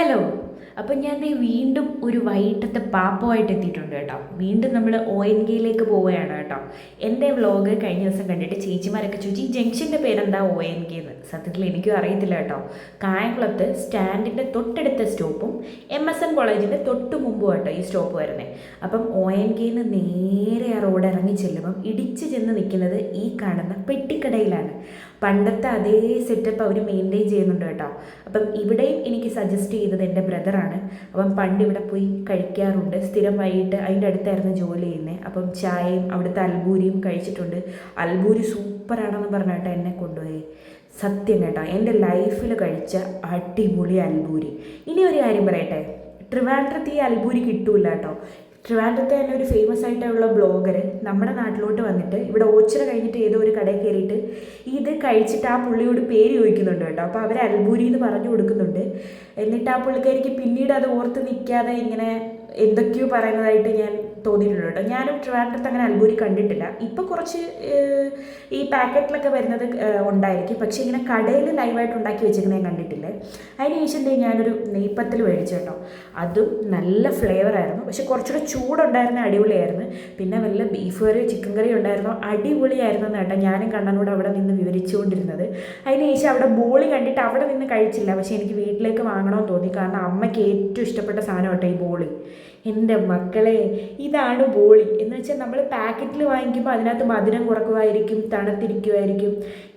Hello. അപ്പം ഞാൻ ദേ വീണ്ടും ഒരു വൈകിട്ടത്തെ പാപ്പമായിട്ട് എത്തിയിട്ടുണ്ട് കേട്ടോ. വീണ്ടും നമ്മൾ ONGയിലേക്ക് പോവുകയാണ് കേട്ടോ. എൻ്റെ വ്ളോഗ് കഴിഞ്ഞ ദിവസം കണ്ടിട്ട് ചേച്ചിമാരൊക്കെ ചോദിച്ചു ഈ ജംഗ്ഷൻ്റെ പേരെന്താ ONG എന്ന്. സത്യത്തിൽ എനിക്കും അറിയത്തില്ല കേട്ടോ. കായംകുളത്ത് സ്റ്റാൻഡിൻ്റെ തൊട്ടടുത്ത സ്റ്റോപ്പും MSN കോളേജിൻ്റെ തൊട്ട് മുമ്പും കേട്ടോ ഈ സ്റ്റോപ്പ് വരുന്നത്. അപ്പം ONGയിൽ നിന്ന് നേരെ ആ റോഡ് ഇറങ്ങി ചെല്ലുമ്പം ഇടിച്ച് ചെന്ന് നിൽക്കുന്നത് ഈ കാണുന്ന പെട്ടിക്കടയിലാണ്. പണ്ടത്തെ അതേ സെറ്റപ്പ് അവർ മെയിൻറ്റെയിൻ ചെയ്യുന്നുണ്ട് കേട്ടോ. അപ്പം ഇവിടെയും എനിക്ക് സജസ്റ്റ് ചെയ്തത് എൻ്റെ ബ്രദറാണ്. അപ്പം പണ്ട് ഇവിടെ പോയി കഴിക്കാറുണ്ട്, സ്ഥിരം വൈകിട്ട് അതിൻ്റെ അടുത്തായിരുന്നു ജോലി ചെയ്യുന്നത്. അപ്പം ചായയും അവിടുത്തെ അൽബൂരിയും കഴിച്ചിട്ടുണ്ട്. അൽബൂരി സൂപ്പറാണെന്ന് പറഞ്ഞിട്ട് എന്നെ കൊണ്ടുപോയി. സത്യം കേട്ടോ, എൻ്റെ ലൈഫിൽ കഴിച്ച അടിപൊളി അൽബൂരി. ഇനി ഒരു കാര്യം പറയട്ടെ, ട്രിവാൻഡ്രത്ത് ഈ അൽബൂരി കിട്ടൂല കേട്ടോ. ട്രിവാൻഡ്രത്തെ തന്നെ ഒരു ഫേമസ് ആയിട്ടുള്ള ബ്ലോഗർ നമ്മുടെ നാട്ടിലോട്ട് വന്നിട്ട് ഇവിടെ ഓച്ചിറ കഴിഞ്ഞിട്ട് ഏതോ ഒരു കടയിൽ കയറിയിട്ട് ഇത് കഴിച്ചിട്ട് ആ പുള്ളിയോട് പേര് ചോദിക്കുന്നുണ്ട് കേട്ടോ. അപ്പോൾ അവർ അൽബൂരി എന്ന് പറഞ്ഞു കൊടുക്കുന്നുണ്ട്. എന്നിട്ട് ആ പുള്ളിക്കാരിക്ക് പിന്നീട് അത് ഓർത്ത് നിൽക്കാതെ ഇങ്ങനെ എന്തൊക്കെയോ പറയുന്നതായിട്ട് ഞാൻ തോന്നിയിട്ടുണ്ട് കേട്ടോ. ഞാനും ട്രിവാൻഡ്രത്ത് അങ്ങനെ അൽബൂരി കണ്ടിട്ടില്ല. ഇപ്പോൾ കുറച്ച് ഈ പാക്കറ്റിലൊക്കെ വരുന്നത് ഉണ്ടായിരിക്കും, പക്ഷേ ഇങ്ങനെ കടയിൽ ലൈവായിട്ട് ഉണ്ടാക്കി വെച്ചിരിക്കുന്നത് ഞാൻ കണ്ടിട്ടില്ല. അതിന് ശേഷം ഞാനൊരു നെയ്പ്പത്തിൽ മേടിച്ചു കേട്ടോ. അതും നല്ല ഫ്ലേവറായിരുന്നു, പക്ഷെ കുറച്ചുകൂടെ ചൂടുണ്ടായിരുന്ന അടിപൊളിയായിരുന്നു. പിന്നെ വല്ല ബീഫ് കറിയോ ചിക്കൻ കറിയോ ഉണ്ടായിരുന്നോ അടിപൊളിയായിരുന്നു കേട്ടോ. ഞാനും കണ്ണനോട് അവിടെ നിന്ന് വിവരിച്ചുകൊണ്ടിരുന്നത്. അതിന് ശേഷം അവിടെ ബോളി കണ്ടിട്ട് അവിടെ നിന്ന് കഴിച്ചില്ല, പക്ഷേ എനിക്ക് വീട്ടിലേക്ക് വാങ്ങണമെന്ന് തോന്നി. കാരണം അമ്മയ്ക്ക് ഏറ്റവും ഇഷ്ടപ്പെട്ട സാധനം കേട്ടോ ഈ ബോളി. എൻ്റെ മക്കളെ, ഇതാണ് ബോളി എന്ന് വെച്ചാൽ നമ്മൾ പാക്കറ്റിൽ വാങ്ങിക്കുമ്പോൾ അതിനകത്ത് മധുരം കുറക്കുമായിരിക്കും, തണുത്തിരിക്കുമായിരിക്കും.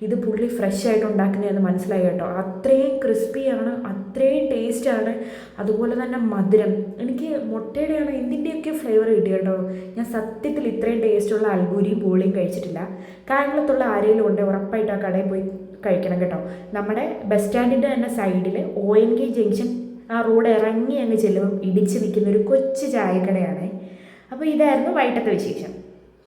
ഇത് പുള്ളി ഫ്രഷ് ആയിട്ട് ഉണ്ടാക്കുന്നതെന്ന് മനസ്സിലായി കേട്ടോ. അത്രയും ക്രിസ്പിയാണ്, അത്രയും ടേസ്റ്റാണ്. അതുപോലെ തന്നെ മധുരം, എനിക്ക് മുട്ടയുടെയാണ് എന്തിൻ്റെയൊക്കെ ഫ്ലേവർ കിട്ടി കേട്ടോ. ഞാൻ സത്യത്തിൽ ഇത്രയും ടേസ്റ്റുള്ള അൽബൂരിയും ബോളിയും കഴിച്ചിട്ടില്ല. കായംകുളത്തുള്ള ആരെങ്കിലും ഉണ്ട് ഉറപ്പായിട്ട് ആ കടയിൽ പോയി കഴിക്കണം കേട്ടോ. നമ്മുടെ ബസ് സ്റ്റാൻഡിൻ്റെ തന്നെ സൈഡിൽ ONG ജംഗ്ഷൻ ആ റോഡ് ഇറങ്ങി അങ്ങ് ചെല്ലുമ്പം ഇടിച്ച് നിൽക്കുന്ന ഒരു കൊച്ചു ചായക്കടയാണ്. അപ്പോൾ ഇതായിരുന്നു വൈകിട്ടത്തെ വിശേഷം.